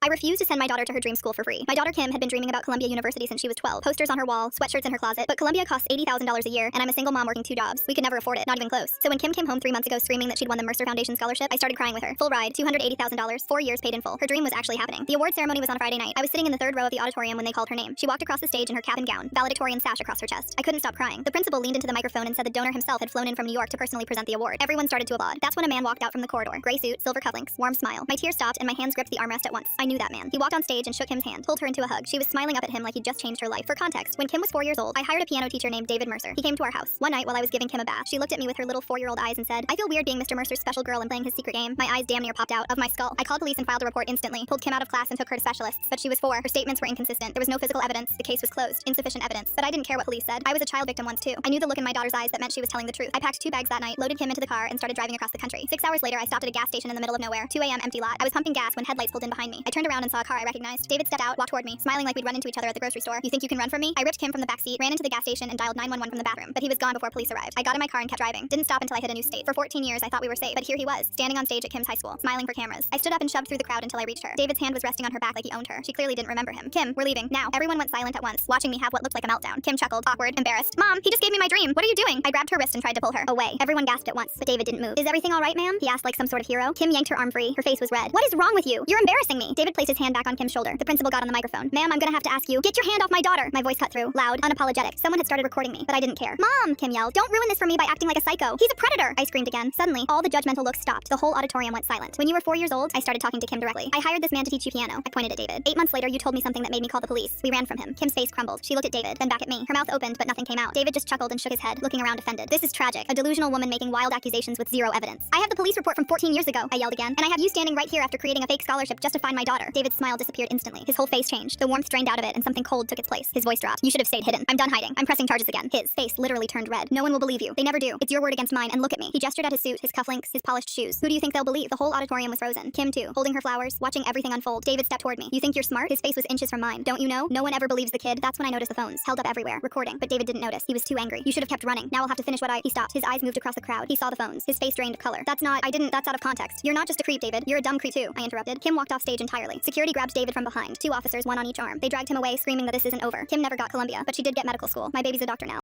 I refused to send my daughter to her dream school for free. My daughter Kim had been dreaming about Columbia University since she was 12. Posters on her wall, sweatshirts in her closet, but Columbia costs $80,000 a year, and I'm a single mom working 2 jobs. We could never afford it, not even close. So when Kim came home 3 months ago screaming that she'd won the Mercer Foundation scholarship, I started crying with her. Full ride, $280,000, 4 years paid in full. Her dream was actually happening. The award ceremony was on Friday night. I was sitting in the 3rd row of the auditorium when they called her name. She walked across the stage in her cap and gown, valedictorian sash across her chest. I couldn't stop crying. The principal leaned into the microphone and said the donor himself had flown in from New York to personally present the award. Everyone started to applaud. That's when a man walked out from the corridor. Gray suit, silver cufflinks, warm smile. My tears stopped and my hands gripped the armrest at once. I knew that man. He walked on stage and shook Kim's hand, pulled her into a hug. She was smiling up at him like he'd just changed her life. For context, when Kim was 4 years old, I hired a piano teacher named David Mercer. He came to our house. One night while I was giving Kim a bath, she looked at me with her little 4-year-old eyes and said, "I feel weird being Mr. Mercer's special girl and playing his secret game." My eyes damn near popped out of my skull. I called police and filed a report instantly, pulled Kim out of class and took her to specialists. But she was 4. Her statements were inconsistent. There was no physical evidence. The case was closed. Insufficient evidence. But I didn't care what police said. I was a child victim once too. I knew the look in my daughter's eyes that meant she was telling the truth. I packed 2 bags that night, loaded Kim into the car, and started driving across the country. 6 hours later, I stopped at a gas station in the middle of nowhere. 2 a.m. empty lot. I was pumping gas when headlights pulled in behind me. I turned around and saw a car I recognized. David stepped out, walked toward me, smiling like we'd run into each other at the grocery store. "You think you can run from me?" I ripped Kim from the backseat, ran into the gas station, and dialed 911 from the bathroom. But he was gone before police arrived. I got in my car and kept driving. Didn't stop until I hit a new state. For 14 years, I thought we were safe, but here he was, standing on stage at Kim's high school, smiling for cameras. I stood up and shoved through the crowd until I reached her. David's hand was resting on her back like he owned her. She clearly didn't remember him. "Kim, we're leaving now." Everyone went silent at once, watching me have what looked like a meltdown. Kim chuckled, awkward, embarrassed. "Mom, he just gave me my dream. What are you doing?" I grabbed her wrist and tried to pull her away. Everyone gasped at once, but David didn't move. "Is everything all right, ma'am?" he asked like some sort of hero. Kim yanked her arm free. Her face was red. "What is wrong with you? You're embarrassing me." David placed his hand back on Kim's shoulder. The principal got on the microphone. "Ma'am, I'm gonna have to ask you, get your hand off my daughter." My voice cut through, loud, unapologetic. Someone had started recording me, but I didn't care. "Mom," Kim yelled, "don't ruin this for me by acting like a psycho. He's a predator." I screamed again. Suddenly, all the judgmental looks stopped. The whole auditorium went silent. "When you were 4 years old, I started talking to Kim directly. I hired this man to teach you piano." I pointed at David. 8 months later, you told me something that made me call the police. We ran from him. Kim's face crumbled. She looked at David, then back at me. Her mouth opened, but nothing came out. David just chuckled and shook his head, looking around offended. "This is tragic. A delusional woman making wild accusations with zero evidence." "I have the police report from 14 years ago," I yelled again. "And I have you standing right here after creating a fake scholarship just to find my daughter." David's smile disappeared instantly. His whole face changed. The warmth drained out of it, and something cold took its place. His voice dropped. "You should have stayed hidden. I'm done hiding. I'm pressing charges again." His face literally turned red. "No one will believe you. They never do. It's your word against mine, and look at me." He gestured at his suit, his cufflinks, his polished shoes. "Who do you think they'll believe?" The whole auditorium was frozen. Kim too, holding her flowers, watching everything unfold. David stepped toward me. "You think you're smart?" His face was inches from mine. "Don't you know? No one ever believes the kid." That's when I noticed the phones, held up everywhere, recording. But David didn't notice. He was too angry. "You should have kept running. Now I'll have to finish what I—" He stopped. His eyes moved across the crowd. He saw the phones. His face drained color. That's out of context. "You're not just a creep, David. You're a dumb creep too," I interrupted. Kim walked off stage entirely. Security grabbed David from behind. 2 officers, one on each arm. They dragged him away, screaming that this isn't over. Kim never got Columbia, but she did get medical school. My baby's a doctor now.